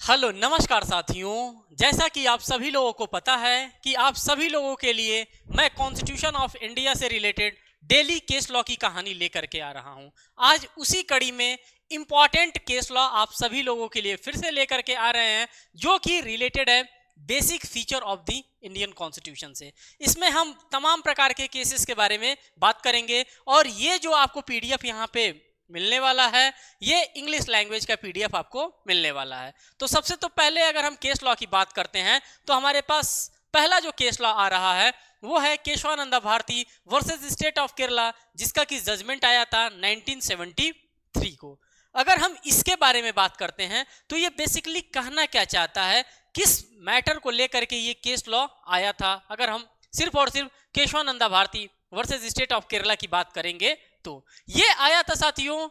Hello नमस्कार साथियों। जैसा कि आप सभी लोगों को पता है कि आप सभी लोगों के लिए मैं कॉन्स्टिट्यूशन ऑफ इंडिया से रिलेटेड डेली केस लॉ की कहानी लेकर के आ रहा हूं। आज उसी कड़ी में इंपॉर्टेंट केस लॉ आप सभी लोगों के लिए फिर से लेकर के आ रहे हैं, जो कि रिलेटेड है basic feature of the Indian constitution से। इसमें हम तमाम प्रकार के केसेस के बारे में बात करेंगे और ये जो आपको पीडीएफ यहाँ पे मिलने वाला है, ये इंग्लिश लैंग्वेज का पीडीएफ आपको मिलने वाला है। तो सबसे तो पहले अगर हम केस लॉ की बात करते हैं तो हमारे पास पहला जो केस लॉ आ रहा है वो है Kesavananda Bharati versus state of Kerala, जिसका कि जजमेंट आया था 1973 को। अगर हम इसके बारे में बात करते हैं तो ये बेसिकली कहना क्या चाहता है, किस मैटर को लेकर के ये केस लॉ आया था। अगर हम सिर्फ और सिर्फ Keshavananda Bharati versus state of Kerala की बात करेंगे तो ये आया था साथियों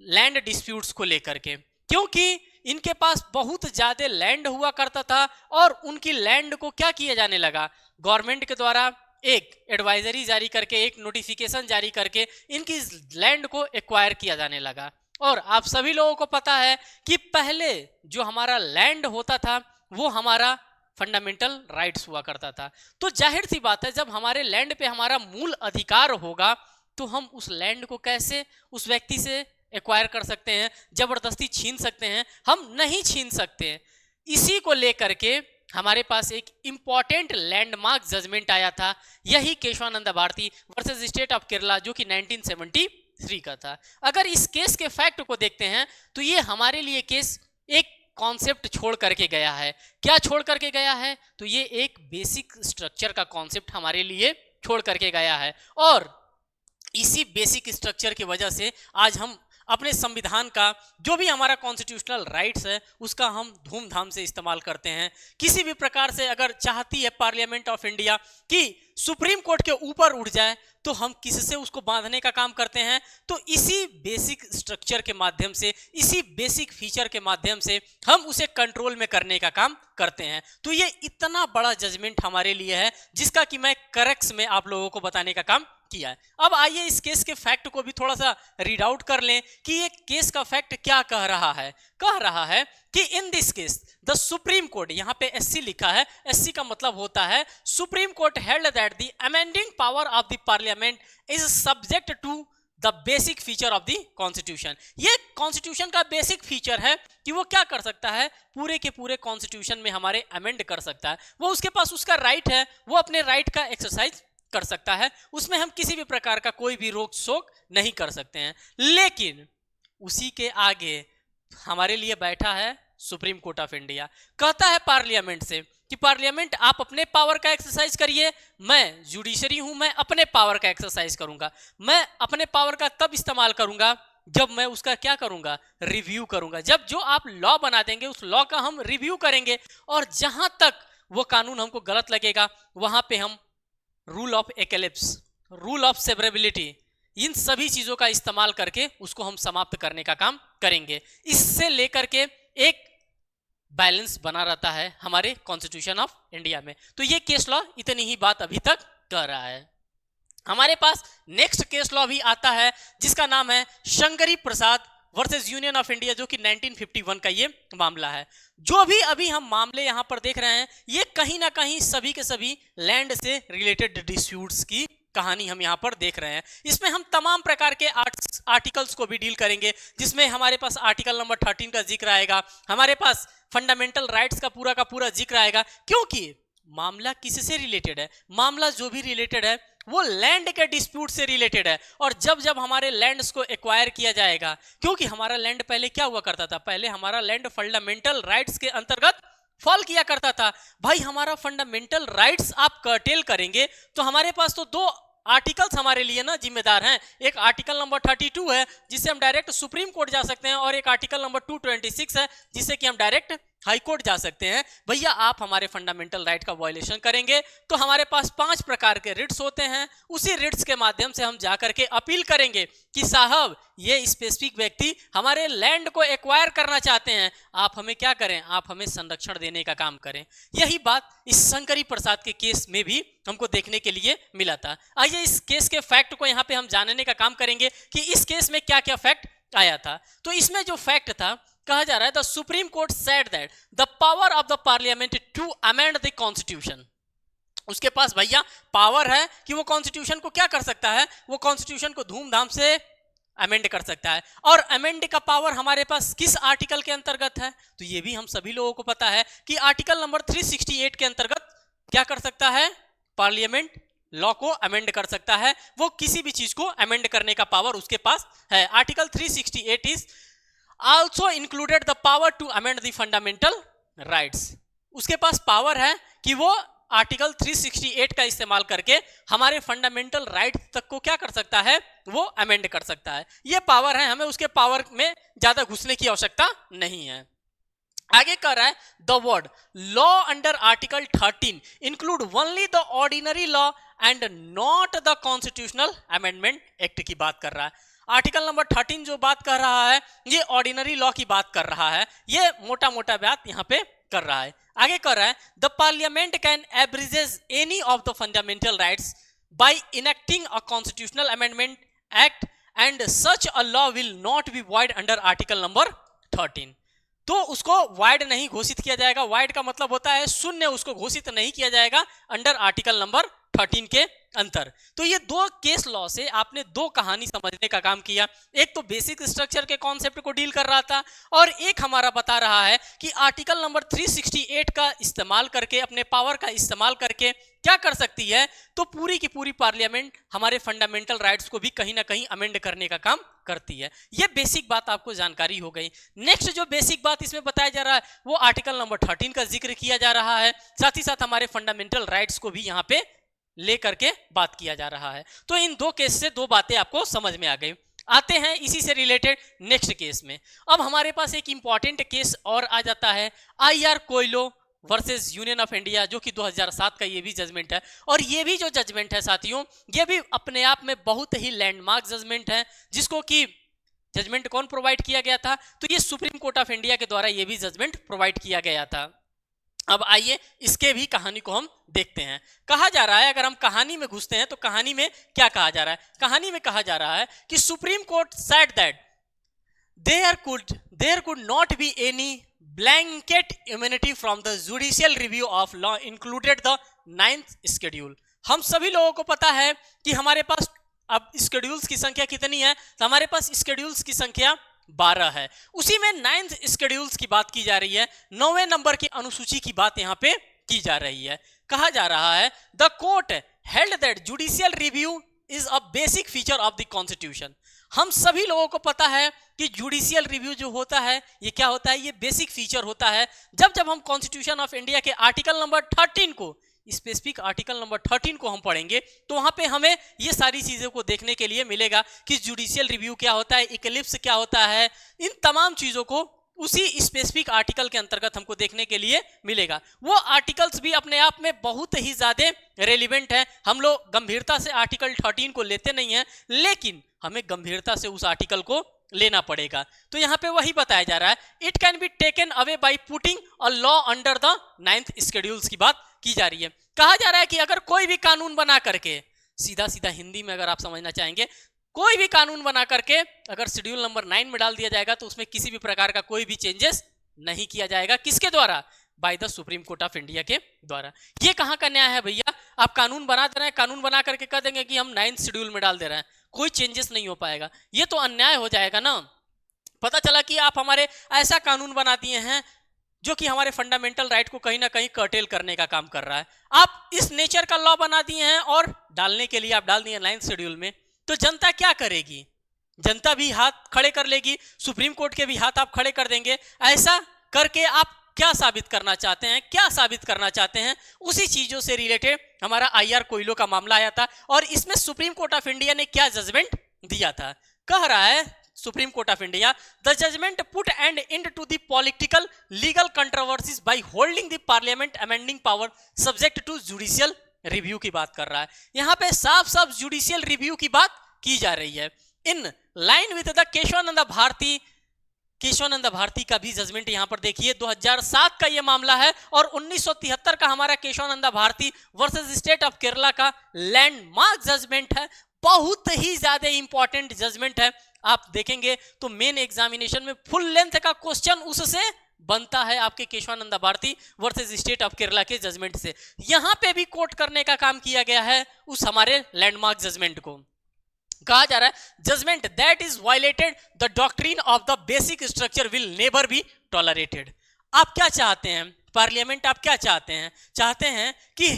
लैंड डिस्प्यूट्स को लेकर के, क्योंकि इनके पास बहुत ज्यादा लैंड हुआ करता था और उनकी लैंड को क्या किया जाने लगा, गवर्नमेंट के द्वारा एक एडवाइजरी जारी करके, एक नोटिफिकेशन जारी करके इनकी लैंड को एक्वायर किया जाने लगा। और आप सभी लोगों को पता है कि पहले जो हमारा लैंड होता था वो हमारा फंडामेंटल राइट्स हुआ करता था। तो जाहिर सी बात है, जब हमारे लैंड पे हमारा मूल अधिकार होगा तो हम उस लैंड को कैसे उस व्यक्ति से एक्वायर कर सकते हैं, जबरदस्ती छीन सकते हैं? हम नहीं छीन सकते। इसी को लेकर के हमारे पास एक इंपॉर्टेंट लैंडमार्क जजमेंट आया था, यही Keshavananda Bharati versus state of Kerala, जो कि 1973 का था। अगर इस केस के फैक्ट को देखते हैं तो ये हमारे लिए केस एक कॉन्सेप्ट छोड़ करके गया है। क्या छोड़ करके गया है? तो ये एक बेसिक स्ट्रक्चर का कॉन्सेप्ट हमारे लिए छोड़ करके गया है और इसी बेसिक स्ट्रक्चर की वजह से आज हम अपने संविधान का जो भी हमारा कॉन्स्टिट्यूशनल राइट्स है उसका हम धूमधाम से इस्तेमाल करते हैं। किसी भी प्रकार से अगर चाहती है पार्लियामेंट ऑफ इंडिया कि सुप्रीम कोर्ट के ऊपर उठ जाए तो हम किससे उसको बांधने का काम करते हैं? तो इसी बेसिक स्ट्रक्चर के माध्यम से, इसी बेसिक फीचर के माध्यम से हम उसे कंट्रोल में करने का काम करते हैं। तो ये इतना बड़ा जजमेंट हमारे लिए है जिसका कि मैं करेक्ट्स में आप लोगों को बताने का काम किया है। अब आइए इस केस के फैक्ट को भी थोड़ा सा रीड आउट कर लें कि ये केस का फैक्ट क्या कह रहा है। कह रहा है कि in this case the supreme court, यहाँ पे एससी लिखा है, एससी का मतलब होता है supreme court held that the amending power of the parliament is subject to the basic feature of the constitution. ये कॉन्स्टिट्यूशन का बेसिक फीचर है कि वो क्या कर सकता है, पूरे के पूरे कॉन्स्टिट्यूशन में हमारे अमेंड कर सकता है। वो उसके पास उसका राइट है, वो अपने राइट का एक्सरसाइज कर सकता है, उसमें हम किसी भी प्रकार का कोई भी रोक टोक नहीं कर सकते हैं। लेकिन उसी के आगे हमारे लिए बैठा है सुप्रीम कोर्ट ऑफ इंडिया, कहता है पार्लियामेंट से कि पार्लियामेंट आप अपने पावर का एक्सरसाइज करिए, मैं जुडिशरी हूं, मैं अपने पावर का एक्सरसाइज करूंगा। मैं अपने पावर का तब इस्तेमाल करूंगा जब मैं उसका क्या करूंगा, रिव्यू करूंगा। जब जो आप लॉ बना देंगे उस लॉ का हम रिव्यू करेंगे और जहां तक वो कानून हमको गलत लगेगा वहां पे हम rule of eclipse, rule of severability, इन सभी चीजों का इस्तेमाल करके उसको हम समाप्त करने का काम करेंगे। इससे लेकर के एक बैलेंस बना रहता है हमारे कॉन्स्टिट्यूशन ऑफ इंडिया में। तो ये केस लॉ इतनी ही बात अभी तक कह रहा है। हमारे पास नेक्स्ट केस लॉ भी आता है जिसका नाम है शंकरी प्रसाद वर्सेस यूनियन ऑफ इंडिया, जो कि 1951 का ये मामला है। जो भी अभी हम मामले यहां पर देख रहे हैं ये कहीं ना कहीं सभी के सभी लैंड से रिलेटेड डिस्प्यूट्स की कहानी हम यहां पर देख रहे हैं। इसमें हम तमाम प्रकार के आर्टिकल्स को भी डील करेंगे, जिसमें हमारे पास आर्टिकल नंबर 13 का जिक्र आएगा, हमारे पास फंडामेंटल राइट्स का पूरा जिक्र आएगा। क्योंकि मामला किससे रिलेटेड है? मामला जो भी रिलेटेड है वो लैंड के डिस्प्यूट से रिलेटेड है। और जब जब हमारे लैंड्स को एक्वायर किया जाएगा, क्योंकि हमारा लैंड पहले क्या हुआ करता था, पहले हमारा लैंड फंडामेंटल राइट्स के अंतर्गत फॉल किया करता था। भाई हमारा फंडामेंटल राइट्स आप कर्टेल करेंगे तो हमारे पास तो दो आर्टिकल्स हमारे लिए ना जिम्मेदार हैं। एक आर्टिकल नंबर 32 है जिससे हम डायरेक्ट सुप्रीम कोर्ट जा सकते हैं और एक आर्टिकल नंबर 226 है जिससे कि हम डायरेक्ट हाई कोर्ट जा सकते हैं। भैया आप हमारे फंडामेंटल राइट का वायलेशन करेंगे तो हमारे पास 5 प्रकार के रिट्स होते हैं। उसी रिट्स के माध्यम से हम जाकर के अपील करेंगे कि साहब ये स्पेसिफिक व्यक्ति हमारे लैंड को एक्वायर करना चाहते हैं, आप हमें क्या करें, आप हमें संरक्षण देने का काम करें। यही बात इस शंकरी प्रसाद के केस में भी हमको देखने के लिए मिला था। आइए इस केस के फैक्ट को यहाँ पे हम जानने का काम करेंगे कि इस केस में क्या क्या फैक्ट आया था। तो इसमें जो फैक्ट था कहा जा रहा है the supreme court said that the power of the parliament to amend the constitution, उसके पास भैया पावर है कि वो कॉन्स्टिट्यूशन को क्या कर सकता है, वो कॉन्स्टिट्यूशन को धूमधाम से अमेंड कर सकता है। और अमेंड का पावर हमारे पास किस आर्टिकल के अंतर्गत है, तो ये भी हम सभी लोगों को पता है कि आर्टिकल नंबर 368 के अंतर्गत क्या कर सकता है, पार्लियामेंट लॉ को अमेंड कर सकता है, वो किसी भी चीज को अमेंड करने का पावर उसके पास है। Article 368 is also included the power to amend the fundamental rights, उसके पास पावर है कि वो आर्टिकल 368 का इस्तेमाल करके हमारे फंडामेंटल राइट तक को क्या कर सकता है, वो अमेंड कर सकता है। ये पावर है, हमें उसके पावर में ज्यादा घुसने की आवश्यकता नहीं है। आगे कह रहा है the word law under article 13 include only the ordinary law and not the constitutional amendment act की बात कर रहा है। आर्टिकल नंबर 13 जो बात कर रहा है ये ऑर्डिनरी लॉ की बात कर रहा है, ये मोटा मोटा बात यहाँ पे कर रहा है। आगे कर रहा है the parliament can abridges any of the fundamental rights by enacting a constitutional amendment act and such a law will not be void under article number 13। तो उसको वाइड नहीं घोषित किया जाएगा, वाइड का मतलब होता है शून्य, उसको घोषित नहीं किया जाएगा अंडर आर्टिकल नंबर 13 के अंतर। तो ये दो केस लॉ से आपने दो कहानी समझने का काम किया, एक तो बेसिक स्ट्रक्चर के कॉन्सेप्ट को डील कर रहा था और एक हमारा बता रहा है कि आर्टिकल नंबर 368 का इस्तेमाल करके, अपने पावर का इस्तेमाल करके क्या कर सकती है, तो पूरी की पूरी पार्लियामेंट हमारे फंडामेंटल राइट्स को भी कहीं ना कहीं अमेंड करने का काम करती है। ये बेसिक बात आपको जानकारी हो गई। नेक्स्ट जो बेसिक बात इसमें बताया जा रहा है वो आर्टिकल नंबर 13 का जिक्र किया जा रहा है, साथ ही साथ हमारे फंडामेंटल राइट्स को भी यहाँ पे लेकर के बात किया जा रहा है। तो इन दो केस से दो बातें आपको समझ में आ गई। आते हैं इसी से रिलेटेड नेक्स्ट केस में। अब हमारे पास एक इंपॉर्टेंट केस और आ जाता है IR Coelho versus union of India, जो कि 2007 का ये भी जजमेंट है। और ये भी जो जजमेंट है साथियों, ये भी अपने आप में बहुत ही लैंडमार्क जजमेंट है, जिसको कि जजमेंट कौन प्रोवाइड किया गया था, तो ये सुप्रीम कोर्ट ऑफ इंडिया के द्वारा ये भी जजमेंट प्रोवाइड किया गया था। अब आइए इसके भी कहानी को हम देखते हैं। कहा जा रहा है, अगर हम कहानी में घुसते हैं तो कहानी में क्या कहा जा रहा है, कहानी में कहा जा रहा है कि supreme court said that there could not be any blanket immunity from the judicial review of law included the 9th schedule। हम सभी लोगों को पता है कि हमारे पास अब स्केड्यूल्स की संख्या कितनी है, तो हमारे पास स्केड्यूल्स की संख्या 12 है। उसी में 9th स्केड्यूल्स की बात की जा रही है, 9वें नंबर की अनुसूची की बात यहाँ पे की जा रही है। कहा जा रहा है the court held that judicial review is a basic feature of the constitution. हम सभी लोगों को पता है कि जुडिशियल रिव्यू जो होता है ये क्या होता है, ये बेसिक फीचर होता है। जब हम कॉन्स्टिट्यूशन ऑफ इंडिया के आर्टिकल नंबर 13 को, स्पेसिफिक आर्टिकल नंबर 13 को हम पढ़ेंगे तो वहां पे हमें ये सारी चीजों को देखने के लिए मिलेगा कि जुडिशियल रिव्यू क्या होता है, इक्लिप्स क्या होता है, इन तमाम चीजों को उसी स्पेसिफिक आर्टिकल के अंतर्गत हमको देखने के लिए मिलेगा। वो आर्टिकल्स भी अपने आप में बहुत ही ज्यादा रेलिवेंट है। हम लोग गंभीरता से आर्टिकल 13 को लेते नहीं हैं, लेकिन हमें गंभीरता से उस आर्टिकल को लेना पड़ेगा। तो यहाँ पे वही बताया जा रहा है, it can be taken away by putting a law under the 9th schedules की बात की जा रही है। कहा जा रहा है कि अगर कोई भी कानून बना करके, सीधा सीधा हिंदी में अगर आप समझना चाहेंगे, कोई भी कानून बना करके अगर शेड्यूल नंबर 9 में डाल दिया जाएगा तो उसमें किसी भी प्रकार का कोई भी चेंजेस नहीं किया जाएगा। किसके द्वारा? By the supreme court of India के द्वारा। ये कहाँ का न्याय है भैया? आप कानून बना दे रहे हैं, कानून बना करके कह देंगे कि हम 9th शेड्यूल में डाल दे रहे हैं, कोई चेंजेस नहीं हो पाएगा, ये तो अन्याय हो जाएगा ना। पता चला कि आप हमारे ऐसा कानून बना दिए हैं जो कि हमारे फंडामेंटल राइट को कहीं ना कहीं कर्टेल करने का काम कर रहा है। आप इस नेचर का लॉ बना दिए हैं और डालने के लिए आप डाल दिए 9th शेड्यूल में, तो जनता क्या करेगी? जनता भी हाथ खड़े कर लेगी, सुप्रीम कोर्ट के भी हाथ आप खड़े कर देंगे। ऐसा करके आप क्या साबित करना चाहते हैं? क्या साबित करना चाहते हैं? उसी चीजों से रिलेटेड हमारा IR कोयलो का मामला आया था और इसमें सुप्रीम कोर्ट ऑफ इंडिया ने क्या जजमेंट दिया था? कह रहा है supreme court of India, the judgment put end end to the political legal controversies by holding the parliament amending power subject to judicial review की बात कर रहा है। यहां पे साफ साफ जुडिशियल रिव्यू की बात की जा रही है। In line with the Keshavananda Bharati का भी जजमेंट यहां पर देखिए, 2007 का यह मामला है और 1973 का हमारा Keshavananda Bharati versus state of Kerala का लैंडमार्क जजमेंट है। बहुत ही ज्यादा इंपॉर्टेंट जजमेंट है। आप देखेंगे तो मेन एग्जामिनेशन में फुल लेंथ का क्वेश्चन उससे बनता है, आपके Keshavananda Bharati versus state of Kerala के जजमेंट से। यहां पे भी कोट करने का काम किया गया है उस हमारे लैंडमार्क जजमेंट को। कहा जा रहा है judgment that is violated the doctrine of the basic structure will never be tolerated. आप क्या चाहते हैं पार्लियामेंट, आप क्या चाहते हैं? चाहते हैं कि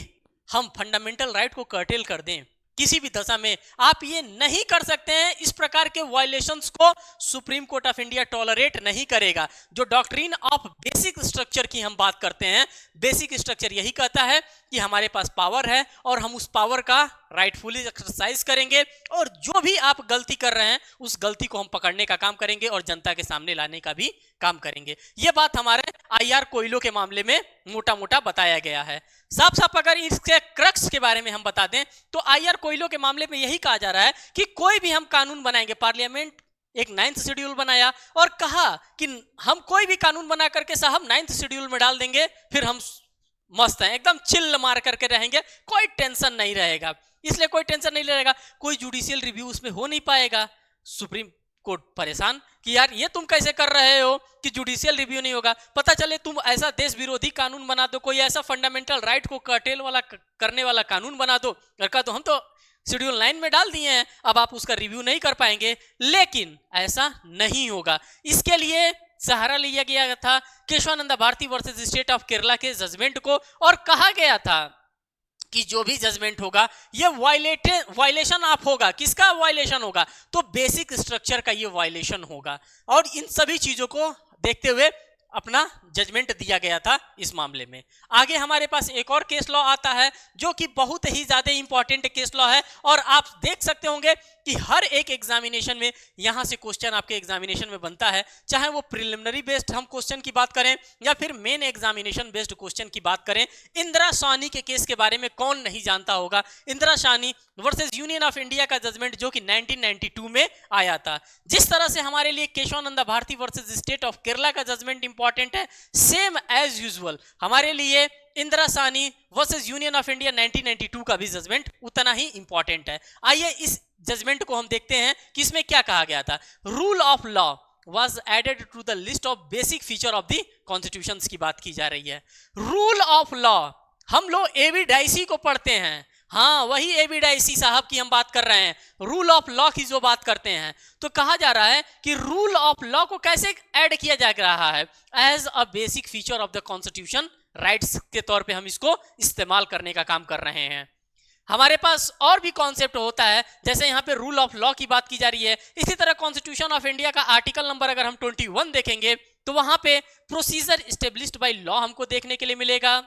हम फंडामेंटल राइट को कर्टेल कर दें किसी भी दशा में। आप ये नहीं कर सकते हैं, इस प्रकार के वायलेशंस को supreme court of India tolerate नहीं करेगा। जो डॉक्ट्रिन ऑफ बेसिक स्ट्रक्चर की हम बात करते हैं, बेसिक स्ट्रक्चर यही कहता है कि हमारे पास पावर है और हम उस पावर का राइटफुली एक्सरसाइज करेंगे और जो भी आप गलती कर रहे हैं उस गलती को हम पकड़ने का काम करेंगे और जनता के सामने लाने का भी काम करेंगे। यह बात हमारे आईआर कोयलो के मामले में मोटा मोटा बताया गया है। साफ साफ अगर इसके क्रक्स के बारे में हम बता दें तो आईआर कोयलो के मामले में यही कहा जा रहा है कि कोई भी हम कानून बनाएंगे, पार्लियामेंट एक 9th शेड्यूल बनाया और कहा कि हम कोई भी कानून बना करके साहब 9th शेड्यूल में डाल देंगे, फिर हम मस्त हैं, एकदम चिल्ल मार करके रहेंगे, कोई टेंशन नहीं रहेगा। इसलिए कोई टेंशन नहीं रहेगा, कोई जुडिशियल रिव्यू उसमें हो नहीं पाएगा। सुप्रीम कोर्ट परेशान कि यार ये तुम कैसे कर रहे हो कि जुडिशियल रिव्यू नहीं होगा। पता चले तुम ऐसा देश विरोधी कानून बना दो, कोई ऐसा फंडामेंटल राइट को कर्टेल वाला करने वाला कानून बना दो, लड़का तो हम तो शेड्यूल 9 में डाल दिए हैं, अब आप उसका रिव्यू नहीं कर पाएंगे। लेकिन ऐसा नहीं होगा। इसके लिए सहारा लिया गया था Keshavananda Bharati versus state of Kerala के जजमेंट को और कहा गया था कि जो भी जजमेंट होगा ये वायलेशन आप होगा। किसका वायलेशन होगा? तो बेसिक स्ट्रक्चर का ये वायलेशन होगा। और इन सभी चीजों को देखते हुए अपना जजमेंट दिया गया था इस मामले में। आगे हमारे पास एक और केस लॉ आता है जो कि बहुत ही ज्यादा इंपॉर्टेंट केस लॉ है और आप देख सकते होंगे कि हर एक एग्जामिनेशन में यहां से क्वेश्चन आपके एग्जामिनेशन में बनता है, चाहे वो प्रिलिमिनरी बेस्ड हम क्वेश्चन की बात करें या फिर मेन एग्जामिनेशन बेस्ड क्वेश्चन की बात करें। इंदिरा साहनी के केस के बारे में कौन नहीं जानता होगा। Indira Sahni versus union of India का जजमेंट जो कि 1992 में आया था। जिस तरह से हमारे लिए Keshavananda Bharati versus state of Kerala का जजमेंट इंपॉर्टेंट है, सेम एज यूजुअल हमारे लिए Indira Sahni versus union of India 1992 का भी जजमेंट उतना ही इंपॉर्टेंट है। आइए इस जजमेंट को हम देखते हैं कि इसमें क्या कहा गया था। Rule of law was added to the list of basic feature of the constitutions की बात की जा रही है। रूल ऑफ लॉ, हम लोग एविडाइसी को पढ़ते हैं, हाँ वही एविडाइसी साहब की हम बात कर रहे हैं, रूल ऑफ लॉ की जो बात करते हैं। तो कहा जा रहा है कि रूल ऑफ लॉ को कैसे ऐड किया जा रहा है, as a basic feature of the constitution, rights के तौर पे हम इसको इस्तेमाल करने का काम कर रहे हैं। हमारे पास और भी कॉन्सेप्ट होता है, जैसे यहाँ पे रूल ऑफ लॉ की बात की जा रही है, इसी तरह कॉन्स्टिट्यूशन ऑफ इंडिया का आर्टिकल नंबर अगर हम 21 देखेंगे तो वहां पे प्रोसीजर एस्टेब्लिश्ड बाय लॉ हमको देखने के लिए मिलेगा।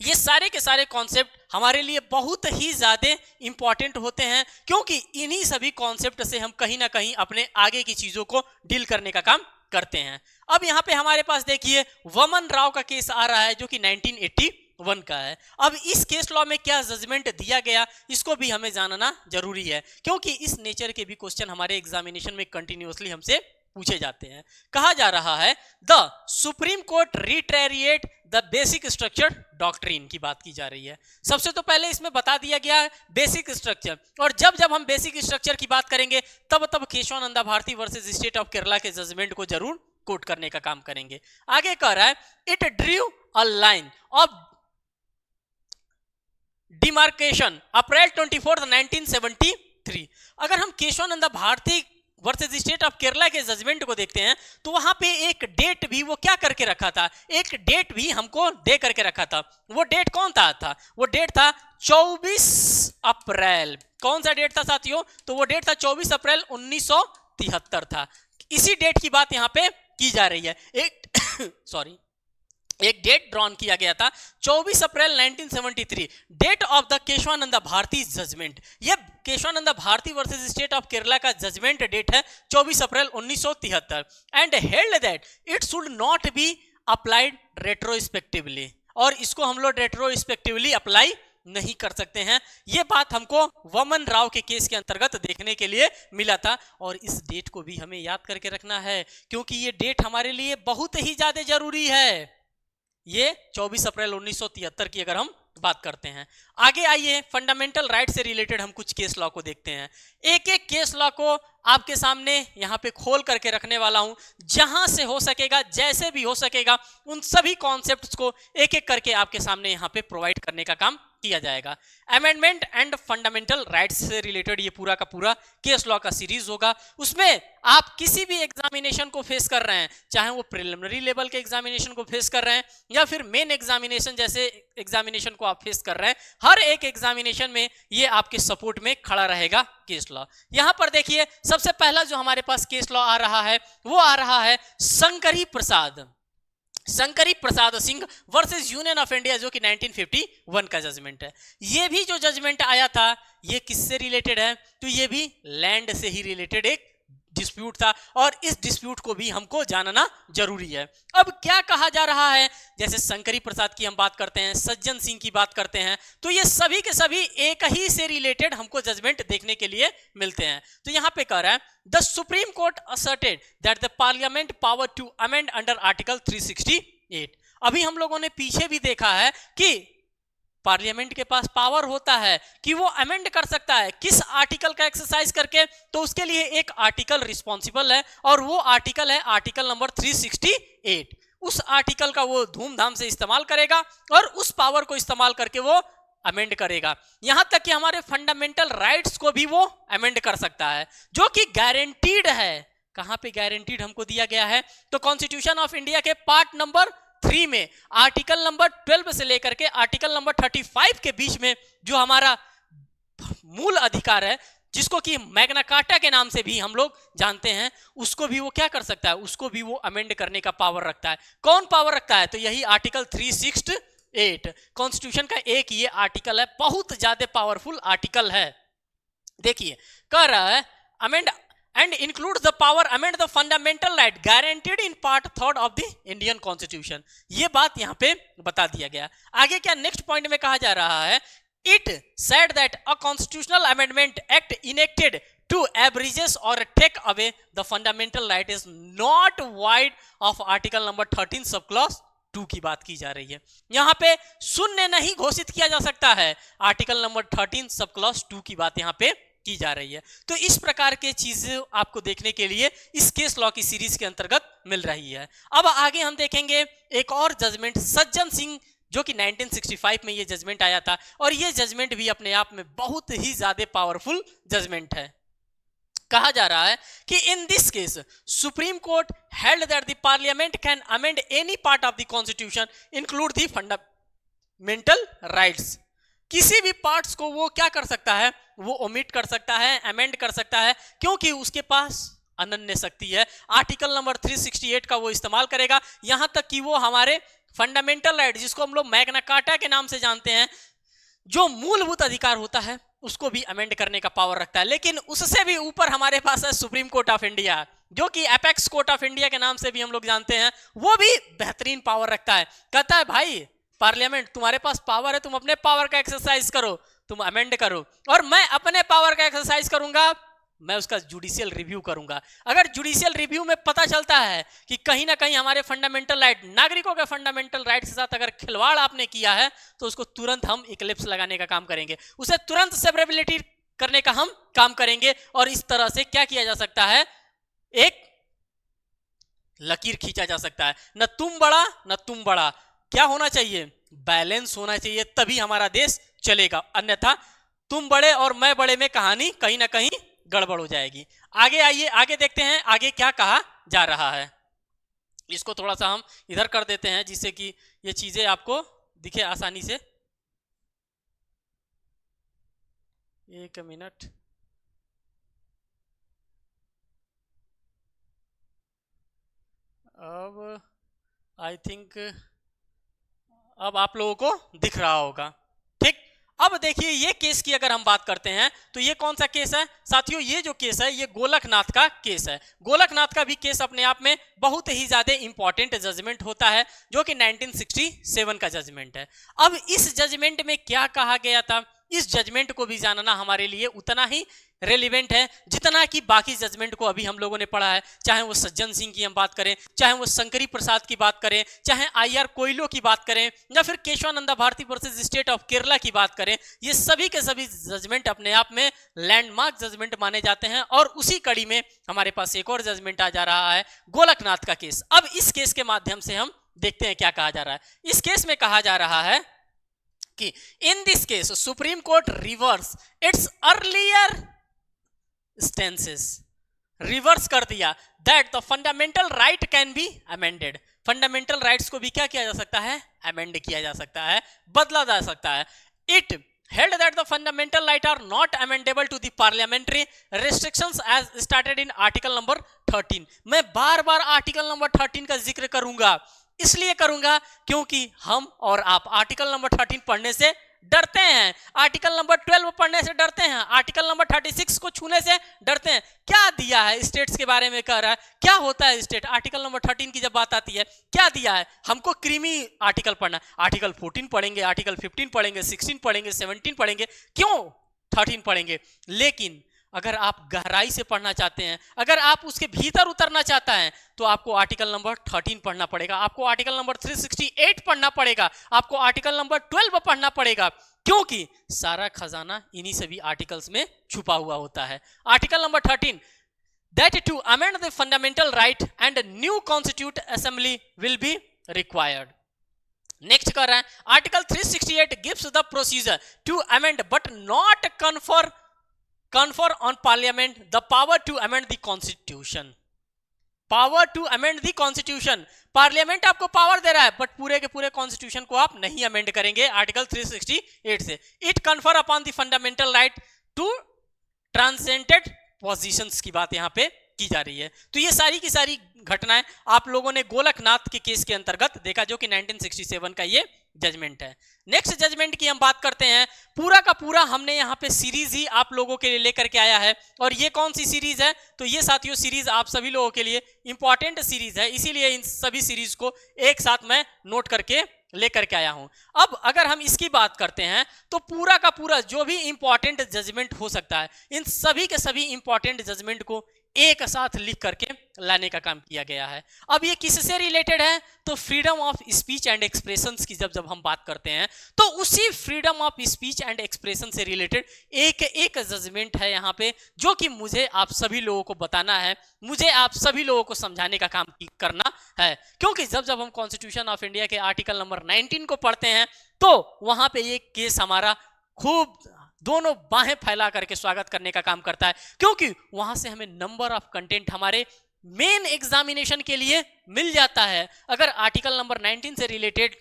ये सारे के सारे कॉन्सेप्ट हमारे लिए बहुत ही ज्यादा इंपॉर्टेंट होते हैं क्योंकि इन्हीं सभी कॉन्सेप्ट से हम कहीं ना कहीं अपने आगे की चीजों को डील करने का काम करते हैं। अब यहाँ पे हमारे पास देखिए वमन राव का केस आ रहा है जो कि 1981 का है। अब इस केस लॉ में क्या जजमेंट दिया गया इसको भी हमें जानना जरूरी है क्योंकि इस नेचर के भी क्वेश्चन हमारे एग्जामिनेशन में कंटिन्यूअसली हमसे पूछे जाते हैं। कहा जा रहा है the supreme court reiterate the basic structure doctrine की बात की जा रही है। सबसे तो पहले इसमें बता दिया गया है बेसिक स्ट्रक्चर, और जब जब हम बेसिक स्ट्रक्चर की बात करेंगे तब तब Keshavananda Bharati versus state of Kerala के जजमेंट को जरूर कोट करने का काम करेंगे। आगे कह रहा है it drew a line of demarcation April 24, 1973। अगर हम Keshavananda Bharati versus state of Kerala के जजमेंट को देखते हैं तो वहां पे एक डेट भी वो क्या करके रखा था, एक डेट भी हमको दे करके रखा था। वो डेट कौन था? वो डेट था 24 अप्रैल। कौन सा डेट था साथियों? तो वो डेट था 24 अप्रैल 1973 था। इसी डेट की बात यहां पे की जा रही है। एक डेट ड्रॉन किया गया था 24 April 1973, date of the Keshavananda Bharati judgement. यह Keshavananda Bharati versus state of Kerala का जजमेंट डेट है 24 April 1973 and held that it should not be applied retrospectively, और इसको हम लोग रेट्रोस्पेक्टिवली अप्लाई नहीं कर सकते हैं। यह बात हमको वमन राव के केस के अंतर्गत देखने के लिए मिला था और इस डेट को भी हमें याद करके रखना है क्योंकि ये डेट हमारे लिए बहुत ही ज्यादा जरूरी है। ये 24 अप्रैल 1973 की अगर हम बात करते हैं। आगे आइए फंडामेंटल राइट से रिलेटेड हम कुछ केस लॉ को देखते हैं। एक एक केस लॉ को आपके सामने यहाँ पे खोल करके रखने वाला हूं। जहां से हो सकेगा, जैसे भी हो सकेगा, उन सभी कॉन्सेप्ट्स को एक एक करके आपके सामने यहाँ पे प्रोवाइड करने का काम किया जाएगा। अमेंडमेंट एंड फंडामेंटल राइट्स से रिलेटेड ये पूरा का पूरा केस लॉ का सीरीज होगा। उसमें आप किसी भी एग्जामिनेशन को फेस कर रहे हैं, चाहे वो प्रिलिमिनरी लेवल के एग्जामिनेशन को फेस कर रहे हैं या फिर मेन एग्जामिनेशन जैसे एग्जामिनेशन को आप फेस कर रहे हैं, हर एक एग्जामिनेशन में ये आपके सपोर्ट में खड़ा रहेगा केस लॉ। यहां पर देखिए, सबसे पहला जो हमारे पास केस लॉ आ रहा है वो आ रहा है Shankari Prasad Singh versus union of India, जो कि 1951 का जजमेंट है। ये भी जो जजमेंट आया था ये किससे रिलेटेड है? तो ये भी लैंड से ही रिलेटेड एक डिस्प्यूट था और इस डिस्प्यूट को भी हमको जानना जरूरी है। अब क्या कहा जा रहा है, जैसे शंकरी प्रसाद की हम बात करते हैं, सज्जन सिंह की बात करते हैं, तो ये सभी के सभी एक ही से रिलेटेड हमको जजमेंट देखने के लिए मिलते हैं। तो यहां पे कह रहा है the supreme court asserted that the parliament power to amend under article 368। अभी हम लोगों ने पीछे भी देखा है कि पार्लियामेंट के पास पावर होता है कि वो अमेंड कर सकता है। किस आर्टिकल का एक्सरसाइज करके? तो उसके लिए एक आर्टिकल रिस्पॉन्सिबल है और वो आर्टिकल है आर्टिकल नंबर 368। उस आर्टिकल का वो धूमधाम से इस्तेमाल करेगा और उस पावर को इस्तेमाल करके वो अमेंड करेगा। यहां तक कि हमारे फंडामेंटल राइट्स को भी वो अमेंड कर सकता है, जो कि गारंटीड है। कहां पे गारंटीड हमको दिया गया है? तो कॉन्स्टिट्यूशन ऑफ इंडिया के पार्ट नंबर 3 में आर्टिकल नंबर 12 से लेकर के आर्टिकल नंबर 35 के बीच में जो हमारा मूल अधिकार है, जिसको कि मैग्ना कार्टा के नाम से भी हम लोग जानते हैं, उसको भी वो क्या कर सकता है? उसको भी वो अमेंड करने का पावर रखता है। कौन पावर रखता है? तो यही आर्टिकल 368 कॉन्स्टिट्यूशन का एक ये आर्टिकल है, बहुत ज्यादा पावरफुल आर्टिकल है। देखिए कह रहा है amend and includes the power amend the fundamental right guaranteed in part 3 of the Indian Constitution। ये बात यहाँ पे बता दिया गया। आगे क्या नेक्स्ट पॉइंट में कहा जा रहा है? It said that a constitutional amendment act enacted to abridges or take away the fundamental right is not void of article number 13 subclause 2 की बात की जा रही है। यहाँ पे शून्य नहीं घोषित किया जा सकता है। आर्टिकल नंबर 13 सबक्लॉज 2 की बात यहाँ पे की जा रही है। तो इस प्रकार के चीजें आपको देखने के लिए इस केस लॉ की सीरीज के अंतर्गत मिल रही है। अब आगे हम देखेंगे एक और जजमेंट, सज्जन सिंह, जो कि 1965 में ये जजमेंट आया था और ये जजमेंट भी अपने आप में बहुत ही ज्यादा पावरफुल जजमेंट है। कहा जा रहा है कि in this case supreme court held that the parliament can amend any part of the constitution include the fundamental rights. किसी भी पार्ट्स को वो क्या कर सकता है? वो ओमिट कर सकता है, अमेंड कर सकता है, क्योंकि उसके पास अनन्य शक्ति है। आर्टिकल नंबर 368 का वो इस्तेमाल करेगा, यहां तक कि वो हमारे फंडामेंटल राइट, जिसको हम लोग मैग्ना कार्टा के नाम से जानते हैं, जो मूलभूत अधिकार होता है, उसको भी अमेंड करने का पावर रखता है। लेकिन उससे भी ऊपर हमारे पास है सुप्रीम कोर्ट ऑफ इंडिया, जो कि एपेक्स कोर्ट ऑफ इंडिया के नाम से भी हम लोग जानते हैं। वो भी बेहतरीन पावर रखता है। कहता है भाई पार्लियामेंट, तुम्हारे पास पावर है, तुम अपने पावर का एक्सरसाइज करो, तुम अमेंड करो, और मैं अपने पावर का एक्सरसाइज करूंगा, मैं उसका जुडिशियल रिव्यू करूंगा। अगर जुडिशियल रिव्यू में पता चलता है कि कहीं ना कहीं हमारे फंडामेंटल राइट, नागरिकों के फंडामेंटल राइट के साथ अगर खिलवाड़ आपने किया है, तो उसको तुरंत हम इक्लिप्स लगाने का काम करेंगे, उसे तुरंत सेवरेबिलिटी करने का हम काम करेंगे। और इस तरह से क्या किया जा सकता है? एक लकीर खींचा जा सकता है। न तुम बड़ा न तुम बड़ा, क्या होना चाहिए? बैलेंस होना चाहिए, तभी हमारा देश चलेगा। अन्यथा तुम बड़े और मैं बड़े में कहानी कहीं ना कहीं गड़बड़ हो जाएगी। आगे आइए, आगे देखते हैं आगे क्या कहा जा रहा है। इसको थोड़ा सा हम इधर कर देते हैं जिससे कि ये चीजें आपको दिखे आसानी से। एक मिनट, अब आई थिंक अब आप लोगों को दिख रहा होगा। ठीक, अब देखिए ये केस की अगर हम बात करते हैं तो ये कौन सा केस है साथियों? ये जो केस है ये गोलकनाथ का केस है। गोलकनाथ का भी केस अपने आप में बहुत ही ज्यादा इंपॉर्टेंट जजमेंट होता है, जो कि 1967 का जजमेंट है। अब इस जजमेंट में क्या कहा गया था? इस जजमेंट को भी जानना हमारे लिए उतना ही रेलिवेंट है जितना कि बाकी जजमेंट को अभी हम लोगों ने पढ़ा है। चाहे वो सज्जन सिंह की हम बात करें, चाहे वो शंकरी प्रसाद की बात करें, चाहे IR कोयलो की बात करें, या फिर Keshavananda Bharati versus state of Kerala की बात करें, ये सभी के सभी जजमेंट अपने आप में लैंडमार्क जजमेंट माने जाते हैं। और उसी कड़ी में हमारे पास एक और जजमेंट आ जा रहा है, गोलकनाथ का केस। अब इस केस के माध्यम से हम देखते हैं क्या कहा जा रहा है। इस केस में कहा जा रहा है कि in this case supreme court reverse its earlier stances, reverse कर दिया that the fundamental right can be amended. Fundamental rights को भी क्या किया जा सकता है, अमेंड किया जा सकता है, बदला जा सकता है। It held that the fundamental rights are not amendable to the parliamentary restrictions as stated in article number 13। मैं बार बार आर्टिकल नंबर 13 का जिक्र करूंगा, इसलिए करूंगा क्योंकि हम और आप आर्टिकल नंबर 13 पढ़ने से डरते हैं, आर्टिकल नंबर 12 पढ़ने से डरते हैं, आर्टिकल नंबर 36 को छूने से डरते हैं। क्या दिया है स्टेट्स के बारे में कह रहा है, क्या होता है स्टेट, आर्टिकल नंबर 13 की जब बात आती है क्या दिया है हमको, क्रीमी आर्टिकल पढ़ना, आर्टिकल 14 पढ़ेंगे, आर्टिकल 15 पढ़ेंगे, 16 पढ़ेंगे, 17 पढ़ेंगे, क्यों 13 पढ़ेंगे। लेकिन अगर आप गहराई से पढ़ना चाहते हैं, अगर आप उसके भीतर उतरना चाहता है तो आपको आर्टिकल नंबर 13 पढ़ना पड़ेगा, आपको आर्टिकल नंबर 368 पढ़ना पड़ेगा, आपको आर्टिकल नंबर 12 पढ़ना पड़ेगा, क्योंकि सारा खजाना इन्हीं सभी आर्टिकल्स में छुपा हुआ होता है। Article number 13 that to amend the fundamental right and new constitute assembly will be required। Next कर रहा है article 368 gives the procedure to amend but not confer on parliament the power to amend the constitution। Power to amend the constitution, parliament आपको power दे रहा है but पूरे के पूरे कॉन्स्टिट्यूशन को आप नहीं अमेंड करेंगे आर्टिकल 368 से। It confer upon the fundamental right to transcendent positions की बात यहां पे की जा रही है। तो ये सारी की सारी घटनाएं आप लोगों ने गोलकनाथ के केस के अंतर्गत देखा, जो कि 1967 का ये जजमेंट है। नेक्स्ट जजमेंट की हम बात करते हैं, पूरा का पूरा हमने यहाँ पे सीरीज ही आप लोगों के लिए लेकर के आया है। और ये कौन सी सीरीज है, तो ये साथियों सीरीज आप सभी लोगों के लिए इंपॉर्टेंट सीरीज है, इसीलिए इन सभी सीरीज को एक साथ मैं नोट करके लेकर के आया हूं। अब अगर हम इसकी बात करते हैं तो पूरा का पूरा जो भी इंपॉर्टेंट जजमेंट हो सकता है, इन सभी के सभी इंपॉर्टेंट जजमेंट को एक साथ लिख करके लाने का काम किया गया है। अब ये किससे रिलेटेड है, तो freedom of speech and expressions की जब हम बात करते हैं तो उसी freedom of speech and expression से रिलेटेड एक एक जजमेंट है यहाँ पे, जो कि मुझे आप सभी लोगों को बताना है, मुझे आप सभी लोगों को समझाने का काम करना है। क्योंकि जब हम कॉन्स्टिट्यूशन ऑफ इंडिया के आर्टिकल नंबर 19 को पढ़ते हैं तो वहां पे ये केस हमारा खूब दोनों बाहें फैला करके स्वागत करने का काम करता है, क्योंकि वहां से हमें नंबर ऑफ कंटेंट हमारे मेन एग्जामिनेशन के लिए मिल जाता है। अगर आर्टिकल नंबर 19 से रिलेटेड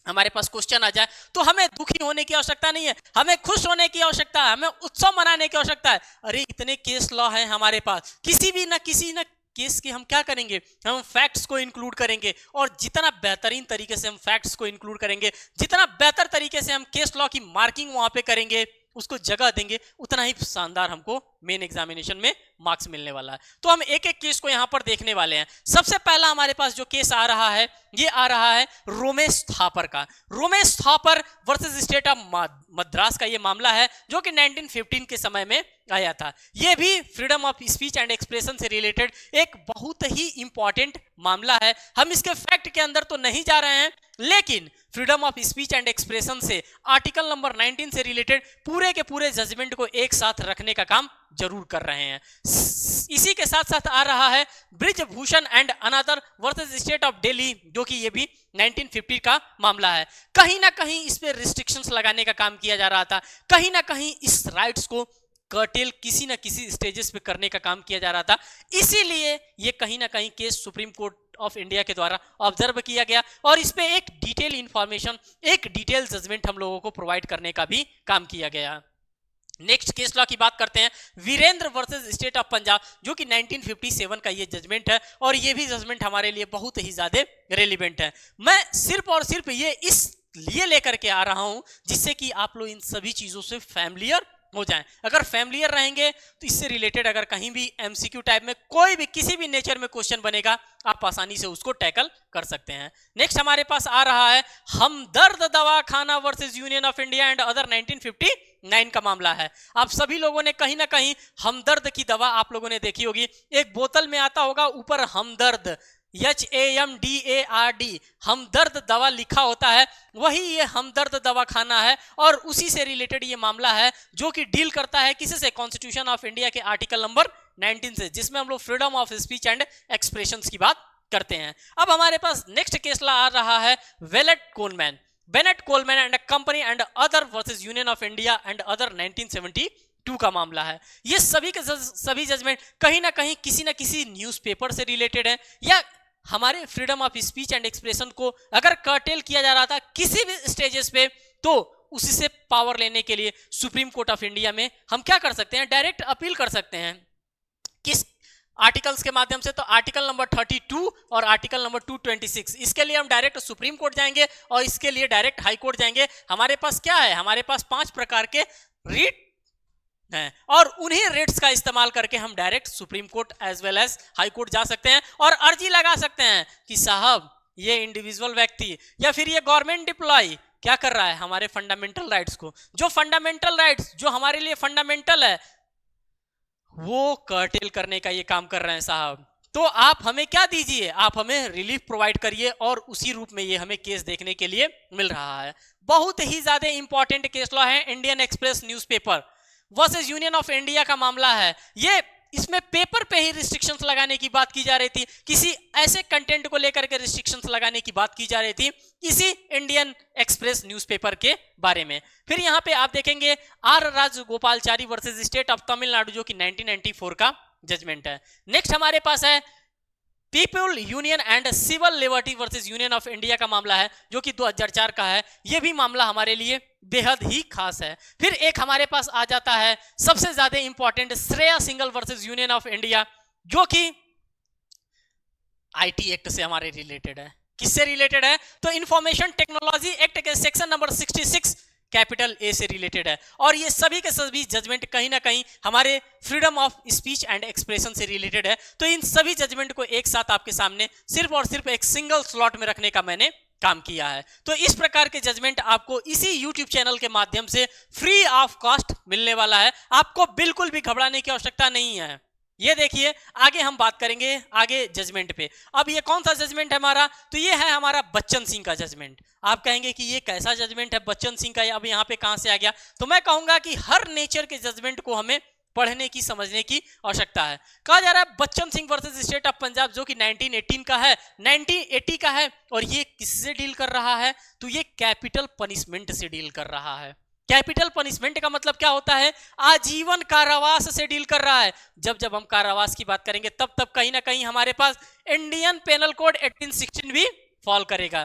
हमारे पास क्वेश्चन आ जाए तो हमें दुखी होने की आवश्यकता नहीं है, हमें खुश होने की आवश्यकता है, हमें उत्सव मनाने की आवश्यकता है। अरे इतने केस लॉ है हमारे पास, किसी न केस के हम क्या करेंगे, हम फैक्ट्स को इंक्लूड करेंगे, और जितना बेहतरीन तरीके से हम फैक्ट्स को इंक्लूड करेंगे, जितना बेहतर तरीके से हम केस लॉ की मार्किंग वहां पे करेंगे, उसको जगह देंगे, उतना ही शानदार हमको मेन एग्जामिनेशन में मार्क्स मिलने वाला है। तो हम एक एक केस को यहां पर देखने वाले हैं। सबसे पहला हमारे पास जो केस आ रहा है, ये आ रहा है रोमेश थापर का। Romesh Thapar versus state of Madras का ये मामला है, जो कि 1915 के समय में आया था। ये भी freedom of speech and expression से रिलेटेड एक बहुत ही इंपॉर्टेंट मामला है। हम इसके फैक्ट के अंदर तो नहीं जा रहे हैं, लेकिन freedom of speech and expression से आर्टिकल नंबर 19 से रिलेटेड पूरे के पूरे जजमेंट को एक साथ रखने का काम जरूर कर रहे हैं। इसी के साथ साथ आ रहा है Brijbhushan and another versus state of Delhi, जो कि ये भी 1950 का मामला है। कहीं ना कहीं इस पे रिस्ट्रिक्शंस लगाने का काम किया जा रहा था, कहीं ना कहीं इस राइट्स को कर्टेल किसी ना किसी स्टेजेस पे करने का काम किया जा रहा था। इसीलिए ये कहीं ना कहीं case supreme court of India के द्वारा ऑब्जर्व किया गया, और इस पे एक डिटेल इंफॉर्मेशन, एक डिटेल जजमेंट हम लोगों को प्रोवाइड करने का भी काम किया गया। नेक्स्ट केस लॉ की बात करते हैं, Virendra versus state of Punjab, जो कि 1957 का ये जजमेंट है, और ये भी जजमेंट हमारे लिए बहुत ही ज्यादा रेलिवेंट है। मैं सिर्फ और सिर्फ ये इस लिए लेकर के आ रहा हूं जिससे कि आप लोग इन सभी चीजों से फैमिलियर हो जाएं। अगर फैमिलियर रहेंगे तो इससे रिलेटेड अगर कहीं भी एमसीक्यू टाइप में कोई भी किसी भी नेचर में क्वेश्चन बनेगा, आप आसानी से उसको टैकल कर सकते हैं। नेक्स्ट हमारे पास आ रहा है हमदर्द दवाखाना versus union of India and other 1959 का मामला है। आप सभी लोगों ने कहीं ना कहीं हमदर्द की दवा आप लोगों ने देखी होगी, एक बोतल में आता होगा ऊपर हमदर्द HAMDARD हमदर्द दवा लिखा होता है, वही ये हमदर्द दवाखाना है और उसी से रिलेटेड ये मामला है जो कि डील करता है किसी से, कॉन्स्टिट्यूशन ऑफ इंडिया के आर्टिकल नंबर 19 से, जिसमें हम लोग freedom of speech and expressions की बात करते हैं। अब हमारे पास नेक्स्ट केस आ रहा है Bennett Coleman and company and other versus union of India and other 1972 का मामला है। ये सभी के सभी जजमेंट कहीं ना कहीं किसी ना किसी न्यूज़पेपर से रिलेटेड है, या हमारे freedom of speech and expression को अगर कर्टेल किया जा रहा था किसी भी स्टेजेस पे, तो उसी से पावर लेने के लिए सुप्रीम कोर्ट ऑफ इंडिया में हम क्या कर सकते हैं, डायरेक्ट अपील कर सकते हैं। किस आर्टिकल्स के माध्यम से? तो आर्टिकल नंबर 32 और आर्टिकल नंबर 226। इसके लिए हम डायरेक्ट सुप्रीम कोर्ट जाएंगे और इसके लिए डायरेक्ट हाई कोर्ट जाएंगे। हमारे पास क्या है, हमारे पास 5 प्रकार के रीट हैं और उन्हीं रेट्स का इस्तेमाल करके हम direct supreme court as well as high court जा सकते हैं और अर्जी लगा सकते हैं कि साहब ये इंडिविजुअल व्यक्ति या फिर ये गवर्नमेंट एम्प्लॉय क्या कर रहा है, हमारे फंडामेंटल राइट्स को, जो फंडामेंटल राइट्स जो हमारे लिए फंडामेंटल है, वो कर्टेल करने का ये काम कर रहे हैं साहब। तो आप हमें क्या दीजिए, आप हमें रिलीफ प्रोवाइड करिए और उसी रूप में ये हमें केस देखने के लिए मिल रहा है। बहुत ही ज्यादा इंपॉर्टेंट केस लॉ है Indian express newspaper versus union of India का मामला है। ये इसमें पेपर पे ही रिस्ट्रिक्शंस लगाने की बात की जा रही थी, किसी ऐसे कंटेंट को लेकर के रिस्ट्रिक्शंस लगाने की बात की जा रही थी इसी इंडियन एक्सप्रेस न्यूज़पेपर के बारे में। फिर यहाँ पे आप देखेंगे R Rajagopalachari versus state of Tamil Nadu, जो कि 1994 का जजमेंट है। नेक्स्ट हमारे पास है people union and civil liberty versus union of India का मामला है, जो कि 2004 का है। यह भी मामला हमारे लिए बेहद ही खास है। फिर एक हमारे पास आ जाता है सबसे ज्यादा important Shreya single versus union of India, जो कि आईटी एक्ट से हमारे रिलेटेड है। किससे रिलेटेड है? तो इंफॉर्मेशन टेक्नोलॉजी एक्ट के सेक्शन नंबर 66 कैपिटल ए से रिलेटेड है और ये सभी के सभी जजमेंट कहीं ना कहीं हमारे freedom of speech and expression से रिलेटेड है। तो इन सभी जजमेंट को एक साथ आपके सामने सिर्फ और सिर्फ एक सिंगल स्लॉट में रखने का मैंने काम किया है। तो इस प्रकार के जजमेंट आपको इसी YouTube चैनल के माध्यम से फ्री ऑफ कॉस्ट मिलने वाला है। आपको बिल्कुल भी घबराने की आवश्यकता नहीं है। ये देखिए, आगे हम बात करेंगे आगे जजमेंट पे। अब ये कौन सा जजमेंट है हमारा? तो ये है हमारा बच्चन सिंह का जजमेंट। आप कहेंगे कि ये कैसा जजमेंट है बच्चन सिंह का, अब यहाँ पे कहां से आ गया? तो मैं कहूंगा कि हर नेचर के जजमेंट को हमें पढ़ने की समझने की आवश्यकता है। कहा जा रहा है Bachchan Singh versus state of Punjab, जो कि 1918 का है, 1980 का है और ये किससे डील कर रहा है? तो ये कैपिटल पनिशमेंट से डील कर रहा है। कैपिटल पनिशमेंट का मतलब क्या होता है? आजीवन कारावास से डील कर रहा है। जब जब हम कारावास की बात करेंगे तब तब कहीं ना कहीं हमारे पास इंडियन पेनल कोड 1816 भी फॉल करेगा।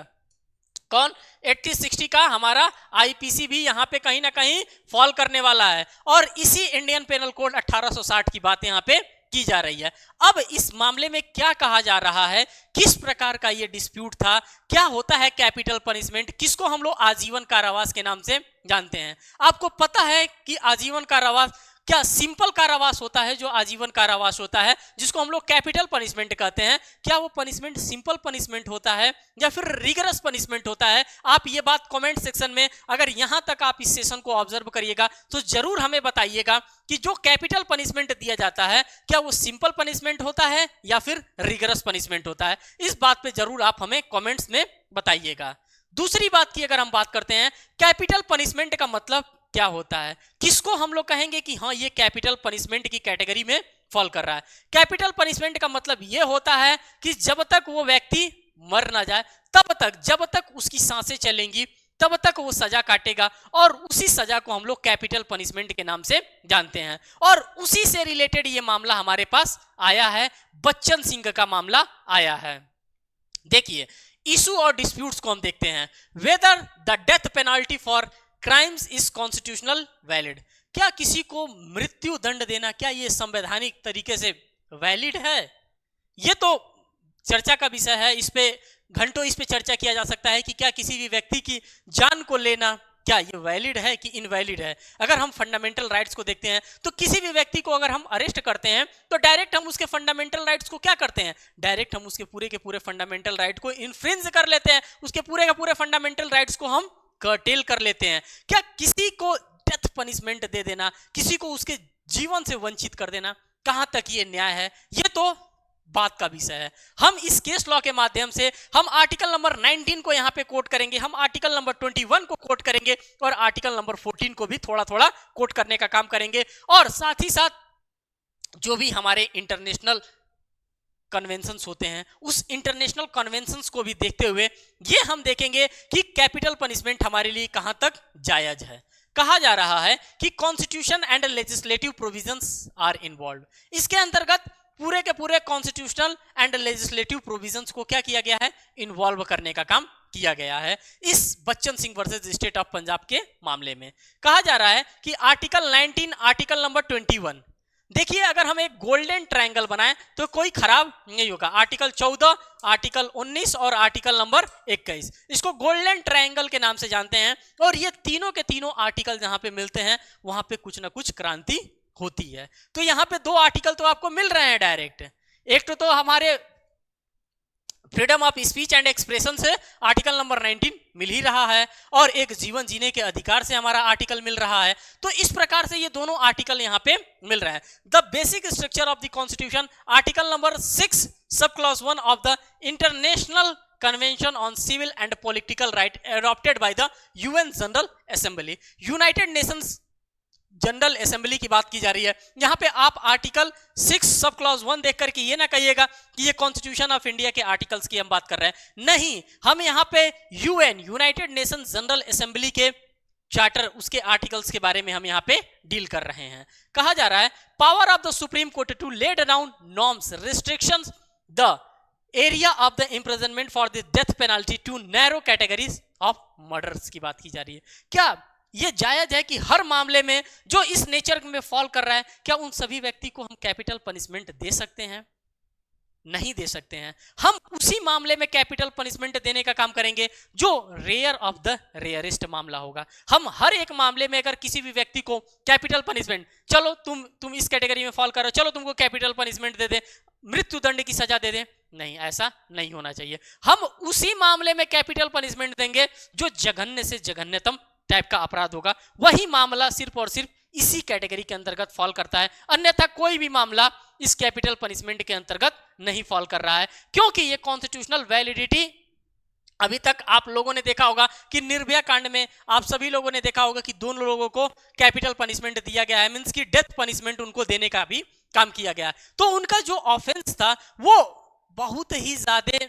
कौन? 1860 का हमारा आईपीसी भी यहाँ पे कहीं ना कहीं फॉल करने वाला है और इसी इंडियन पेनल कोड 1860 की बात यहाँ पे की जा रही है। अब इस मामले में क्या कहा जा रहा है, किस प्रकार का ये डिस्प्यूट था, क्या होता है कैपिटल पनिशमेंट, किसको हम लोग आजीवन कारावास के नाम से जानते हैं? आपको पता है कि आजीवन कारावास क्या सिंपल कारावास होता है, जो आजीवन कारावास होता है जिसको हम लोग कैपिटल पनिशमेंट कहते हैं, क्या वो पनिशमेंट सिंपल पनिशमेंट होता है या फिर रिगरस पनिशमेंट होता है? आप ये बात कमेंट सेक्शन में, अगर यहां तक आप इस सेशन को ऑब्जर्व करिएगा तो जरूर हमें बताइएगा कि जो कैपिटल पनिशमेंट दिया जाता है क्या वो सिंपल पनिशमेंट होता है या फिर रिगरस पनिशमेंट होता है। इस बात पे जरूर आप हमें कमेंट्स में बताइएगा। दूसरी बात की अगर हम बात करते हैं, कैपिटल पनिशमेंट का मतलब क्या होता है, किसको हम लोग कहेंगे कि हाँ ये कैपिटल पनिशमेंट की कैटेगरी में फॉल कर रहा है? कैपिटल पनिशमेंट का मतलब ये होता है कि जब तक वो व्यक्ति मर ना जाए तब तक, जब तक उसकी सांसें चलेंगी तब तक वो सजा काटेगा और उसी सजा को हम लोग कैपिटल पनिशमेंट के नाम से जानते हैं। और उसी से रिलेटेड ये मामला हमारे पास आया है, बच्चन सिंह का मामला आया है। देखिए, इशू और डिस्प्यूट्स को हम देखते हैं। Whether the death penalty for crimes is constitutional valid, क्या किसी को मृत्यु दंड देना क्या ये संवैधानिक तरीके से वैलिड है? ये तो चर्चा का विषय है, इस पे घंटों इस पे चर्चा किया जा सकता है कि क्या किसी भी व्यक्ति की जान को लेना क्या ये वैलिड है कि इनवैलिड है। अगर हम फंडामेंटल राइट्स को देखते हैं तो किसी भी व्यक्ति को अगर हम अरेस्ट करते हैं तो डायरेक्ट हम उसके फंडामेंटल राइट्स को क्या करते हैं, डायरेक्ट हम उसके पूरे के पूरे फंडामेंटल राइट को इन्फ्रिंज कर लेते हैं, उसके पूरे के पूरे फंडामेंटल राइट्स को हम कर्टेल कर लेते हैं। क्या किसी को डेथ पनिशमेंट दे देना, किसी को उसके जीवन से वंचित कर देना, कहां तक ये न्याय है, ये तो बात का विषय है। हम इस केस लॉ के माध्यम से हम आर्टिकल नंबर 19 को यहां पे कोट करेंगे, हम आर्टिकल नंबर 21 को कोट करेंगे और आर्टिकल नंबर 14 को भी थोड़ा थोड़ा कोट करने का काम करेंगे। और साथ ही साथ जो भी हमारे इंटरनेशनल कन्वेंशंस होते हैं उस इंटरनेशनल कन्वेंशंस को भी देखते हुए ये हम देखेंगे कि कैपिटल पनिशमेंट हमारे लिए कहां तक जायज है। कहा जा रहा है कि constitution and legislative provisions are involve, इसके अंतर्गत पूरे के पूरे कॉन्स्टिट्यूशनल एंड लेजिस्लेटिव प्रोविजंस को क्या किया गया है, इन्वॉल्व करने का काम किया गया है। इस Bachchan Singh versus state of Punjab के मामले में कहा जा रहा है कि आर्टिकल 19 आर्टिकल नंबर 21, देखिए अगर हम एक गोल्डन ट्रायंगल बनाएं तो कोई खराब नहीं होगा। आर्टिकल 14, आर्टिकल 19 और आर्टिकल नंबर 21, इसको गोल्डन ट्रायंगल के नाम से जानते हैं। और ये तीनों के तीनों आर्टिकल जहां पे मिलते हैं वहां पे कुछ ना कुछ क्रांति होती है। तो यहां पे दो आर्टिकल तो आपको मिल रहे हैं डायरेक्ट, एक तो हमारे freedom of speech and expression से आर्टिकल नंबर 19 मिल ही रहा है और एक जीवन जीने के अधिकार से हमारा आर्टिकल मिल रहा है। तो इस प्रकार से ये दोनों आर्टिकल यहां पे मिल रहे हैं। The basic structure of the constitution, article number 6 sub clause 1 of the international convention on civil and political right adopted by the UN general assembly, united nations general assembly की बात की जा रही है। यहां पे आप आर्टिकल 6 सब क्लॉज 1 देख करके ये ना कहिएगा कि ये कॉन्स्टिट्यूशन ऑफ इंडिया के आर्टिकल्स की हम बात कर रहे हैं, नहीं, हम यहां पे UN United nations general assembly के चार्टर, उसके आर्टिकल्स के बारे में हम यहां पे डील कर रहे हैं। कहा जा रहा है power of the supreme court to lay down norms restrictions the area of the imprisonment for the death penalty to narrow categories of murders की बात की जा रही है। क्या ये जायज है कि हर मामले में जो इस नेचर में फॉल कर रहा है, क्या उन सभी व्यक्ति को हम कैपिटल पनिशमेंट दे सकते हैं? नहीं दे सकते हैं। हम उसी मामले में कैपिटल पनिशमेंट देने का काम करेंगे जो रेयर ऑफ द रेयरेस्ट मामला होगा। हम हर एक मामले में अगर किसी भी व्यक्ति को कैपिटल पनिशमेंट, चलो तुम इस कैटेगरी में फॉल कर रहे हो, चलो तुमको कैपिटल पनिशमेंट दे दे, मृत्युदंड की सजा दे दे, नहीं, ऐसा नहीं होना चाहिए। हम उसी मामले में कैपिटल पनिशमेंट देंगे जो जघन्य से जघन्यतम टाइप का अपराध होगा, वही मामला सिर्फ और सिर्फ इसी कैटेगरी के अंतर्गत फॉल करता है, अन्यथा कोई भी मामला इस कैपिटल पनिशमेंट के अंतर्गत नहीं फॉल कर रहा है। क्योंकि ये कॉन्स्टिट्यूशनल वैलिडिटी, अभी तक आप लोगों ने देखा होगा कि निर्भया कांड में आप सभी लोगों ने देखा होगा कि दोनों लोगों को कैपिटल पनिशमेंट दिया गया है, मींस की डेथ पनिशमेंट उनको देने का भी काम किया गया। तो उनका जो ऑफेंस था वो बहुत ही ज्यादा,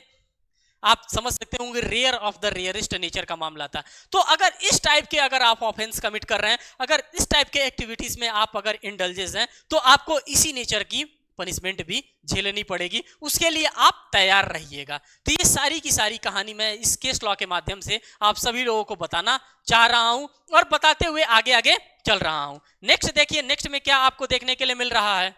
आप समझ सकते होंगे, rare of the rarest nature का मामला था। तो अगर इस टाइप के अगर आप ऑफेंस कमिट कर रहे हैं, अगर इस टाइप के एक्टिविटीज में आप अगर इंडल्जेस हैं, तो आपको इसी नेचर की पनिशमेंट भी झेलनी पड़ेगी, उसके लिए आप तैयार रहिएगा। तो ये सारी की सारी कहानी मैं इस केस लॉ के माध्यम से आप सभी लोगों को बताना चाह रहा हूं और बताते हुए आगे आगे चल रहा हूं। नेक्स्ट देखिए, नेक्स्ट में क्या आपको देखने के लिए मिल रहा है,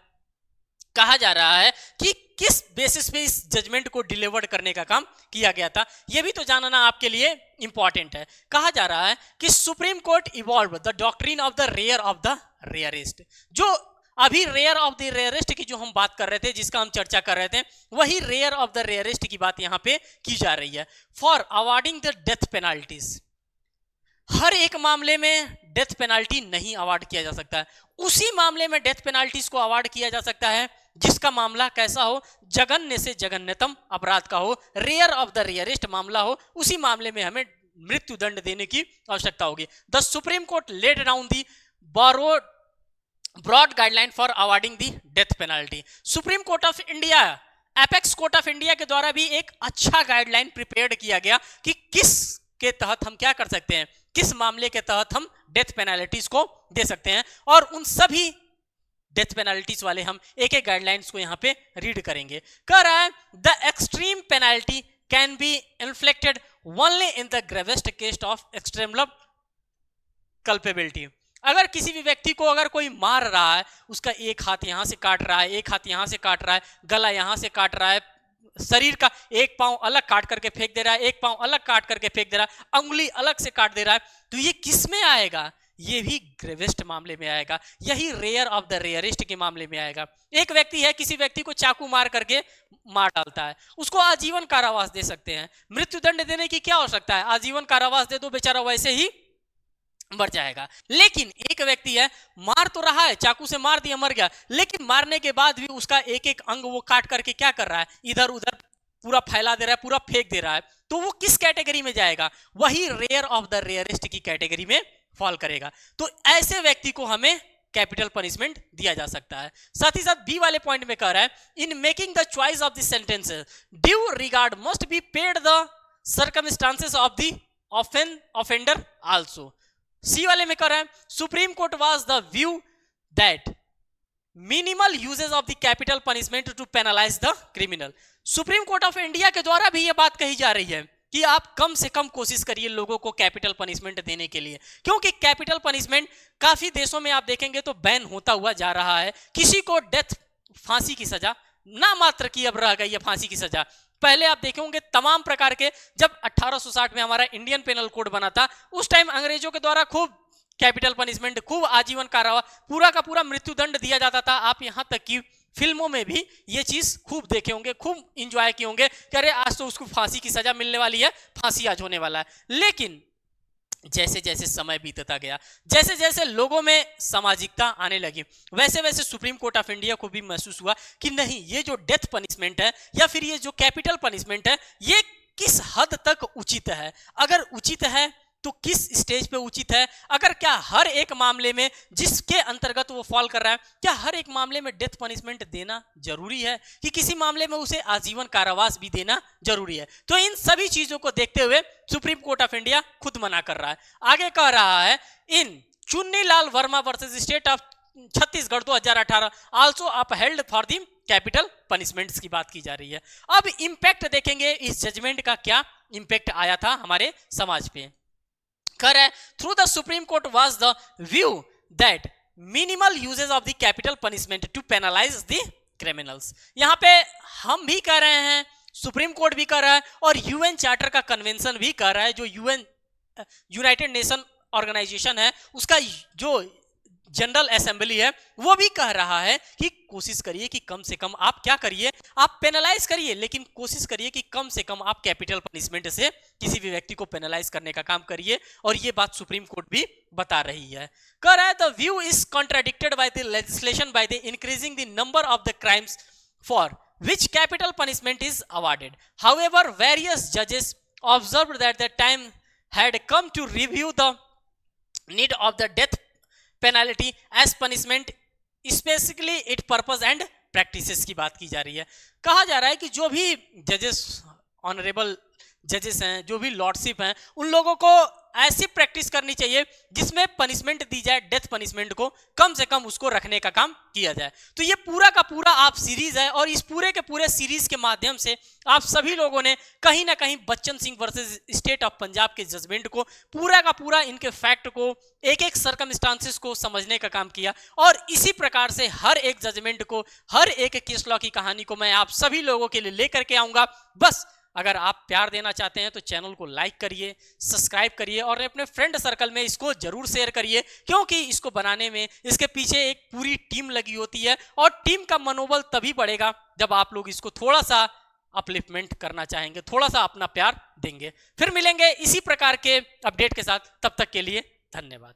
कहा जा रहा है कि किस बेसिस पे इस जजमेंट को डिलीवर्ड करने का काम किया गया था, यह भी तो जानना आपके लिए इंपॉर्टेंट है। कहा जा रहा है कि supreme court evolve the doctrine of the rare of the rarest. जो अभी रेयर ऑफ द रेयरेस्ट की जो हम बात कर रहे थे, जिसका हम चर्चा कर रहे थे, वही रेयर ऑफ द रेयरेस्ट की बात यहां पे की जा रही है। For awarding the death penalties, हर एक मामले में डेथ पेनाल्टी नहीं अवार्ड किया जा सकता है, उसी मामले में डेथ पेनाल्टीज को अवार्ड किया जा सकता है जिसका मामला कैसा हो, जघन्य से जघन्यतम अपराध का हो, रेयर ऑफ द रेयरेस्ट मामला हो, उसी मामले में हमें मृत्युदंड देने की आवश्यकता होगी। The supreme court laid down the broad guideline for awarding the death penalty. Supreme court of India, apex court of India के द्वारा भी एक अच्छा गाइडलाइन प्रिपेयर्ड किया गया कि किस के तहत हम क्या कर सकते हैं, किस मामले के तहत हम डेथ पेनाल्टीज को दे सकते हैं, और उन सभी डेथ पेनाल्टीज वाले हम एक एक गाइडलाइंस को यहां पे रीड करेंगे। कह रहा है the extreme penalty can be inflicted only in the gravest case of extreme culpability. अगर किसी भी व्यक्ति को अगर कोई मार रहा है, उसका एक हाथ यहां से काट रहा है, एक हाथ यहां से काट रहा है, गला यहां से काट रहा है, शरीर का एक पांव अलग काट करके फेंक दे रहा है, एक पांव अलग काट करके फेंक दे रहा है, अंगुली अलग से काट दे रहा है, तो ये किस में आएगा? ये भी ग्रेवेस्ट मामले में आएगा, यही रेयर ऑफ द रेयरिस्ट के मामले में आएगा। एक व्यक्ति है, किसी व्यक्ति को चाकू मार करके मार डालता है, उसको आजीवन कारावास दे सकते हैं, मृत्युदंड देने की क्या आवश्यकता है? आजीवन कारावास दे दो, बेचारा वैसे ही मर जाएगा। लेकिन एक व्यक्ति है, मार तो रहा है, चाकू से मार दिया, मर गया, लेकिन मारने के बाद भी उसका एक एक अंग वो काट करके क्या कर रहा है? इधर उधर पूरा फैला दे रहा है, पूरा फेंक दे रहा है, तो वो किस कैटेगरी में जाएगा? वही रेयर ऑफ द रेयरिस्ट की कैटेगरी में फॉल करेगा। तो ऐसे व्यक्ति को हमें कैपिटल पनिशमेंट दिया जा सकता है। साथ ही साथ बी वाले पॉइंट में कह रहा है, in making the choice of the sentences due regard must be paid the circumstances of the offender also. C वाले में कह रहा है, supreme court was the view that minimal uses of the capital punishment to penalize the criminal. Supreme court of India के द्वारा भी यह बात कही जा रही है कि आप कम से कम कोशिश करिए लोगों को कैपिटल पनिशमेंट देने के लिए, क्योंकि कैपिटल पनिशमेंट काफी देशों में आप देखेंगे तो बैन होता हुआ जा रहा है। किसी को डेथ, फांसी की सजा ना मात्र की अब रह गई है फांसी की सजा। पहले आप देखे होंगे तमाम प्रकार के, जब 1860 में हमारा इंडियन पेनल कोड बना था, उस टाइम अंग्रेजों के द्वारा खूब कैपिटल पनिशमेंट, खूब आजीवन कारावास, पूरा का पूरा मृत्युदंड दिया जाता था। आप यहां तक कि फिल्मों में भी ये चीज खूब देखे होंगे, खूब इंजॉय किए होंगे कि अरे आज तो उसको फांसी की सजा मिलने वाली है, फांसी आज होने वाला है। लेकिन जैसे जैसे समय बीतता गया, जैसे जैसे लोगों में सामाजिकता आने लगी, वैसे वैसे सुप्रीम कोर्ट ऑफ इंडिया को भी महसूस हुआ कि नहीं, ये जो डेथ पनिशमेंट है या फिर ये जो कैपिटल पनिशमेंट है, ये किस हद तक उचित है। अगर उचित है तो किस स्टेज पे उचित है? अगर क्या हर एक मामले में जिसके अंतर्गत वो फॉल कर रहा है, क्या हर एक मामले में डेथ पनिशमेंट देना जरूरी है कि किसी मामले में उसे आजीवन कारावास भी देना जरूरी है? तो इन सभी चीजों को देखते हुए सुप्रीम कोर्ट ऑफ इंडिया खुद मना कर रहा है। आगे कह रहा है, in Chunnilal Verma versus state of Chhattisgarh 2018 also upheld for the capital punishments की बात की जा रही है। अब इंपैक्ट देखेंगे इस जजमेंट का, क्या इंपैक्ट आया था हमारे समाज पे। कर है, through the supreme court was the view that minimal uses of the capital punishment to penalize the criminals. यहां पे हम भी कह रहे हैं, सुप्रीम कोर्ट भी कह रहा है, और यूएन चार्टर का कन्वेंशन भी कह रहा है, जो यूएन यूनाइटेड नेशन ऑर्गेनाइजेशन है, उसका जो जनरल असेंबली है, वो भी कह रहा है कि कोशिश करिए कि कम से कम आप क्या करिए, आप पेनलाइज करिए, लेकिन कोशिश करिए कि कम से कम आप कैपिटल पनिशमेंट से किसी भी व्यक्ति को पेनलाइज करने का काम करिए। और ये बात सुप्रीम कोर्ट भी बता रही है। कह रहा है, the view is contradicted by the legislation by the increasing the number of the crimes for which capital punishment is awarded. However, various judges observed that the time had come to review the need of the death penalty as punishment, specifically it purpose and practices की बात की जा रही है। कहा जा रहा है कि जो भी जजेस, ऑनरेबल जजेस हैं, जो भी लॉर्डशिप हैं, उन लोगों को ऐसी प्रैक्टिस करनी चाहिए जिसमें पनिशमेंट दी जाए, डेथ पनिशमेंट को कम से कम उसको रखने का काम किया जाए। तो ये पूरा का पूरा आप सीरीज है, और इस पूरे के पूरे सीरीज के माध्यम से आप सभी लोगों ने कहीं ना कहीं Bachchan Singh versus state of Punjab के जजमेंट को, पूरा का पूरा इनके फैक्ट को, एक एक सर्कमस्टांसेस को समझने का काम किया। और इसी प्रकार से हर एक जजमेंट को, हर एक केस लॉ की कहानी को मैं आप सभी लोगों के लिए लेकर के आऊंगा। बस अगर आप प्यार देना चाहते हैं तो चैनल को लाइक करिए, सब्सक्राइब करिए, और अपने फ्रेंड सर्कल में इसको जरूर शेयर करिए, क्योंकि इसको बनाने में इसके पीछे एक पूरी टीम लगी होती है, और टीम का मनोबल तभी बढ़ेगा जब आप लोग इसको थोड़ा सा अपलिफ्टमेंट करना चाहेंगे, थोड़ा सा अपना प्यार देंगे। फिर मिलेंगे इसी प्रकार के अपडेट के साथ, तब तक के लिए धन्यवाद।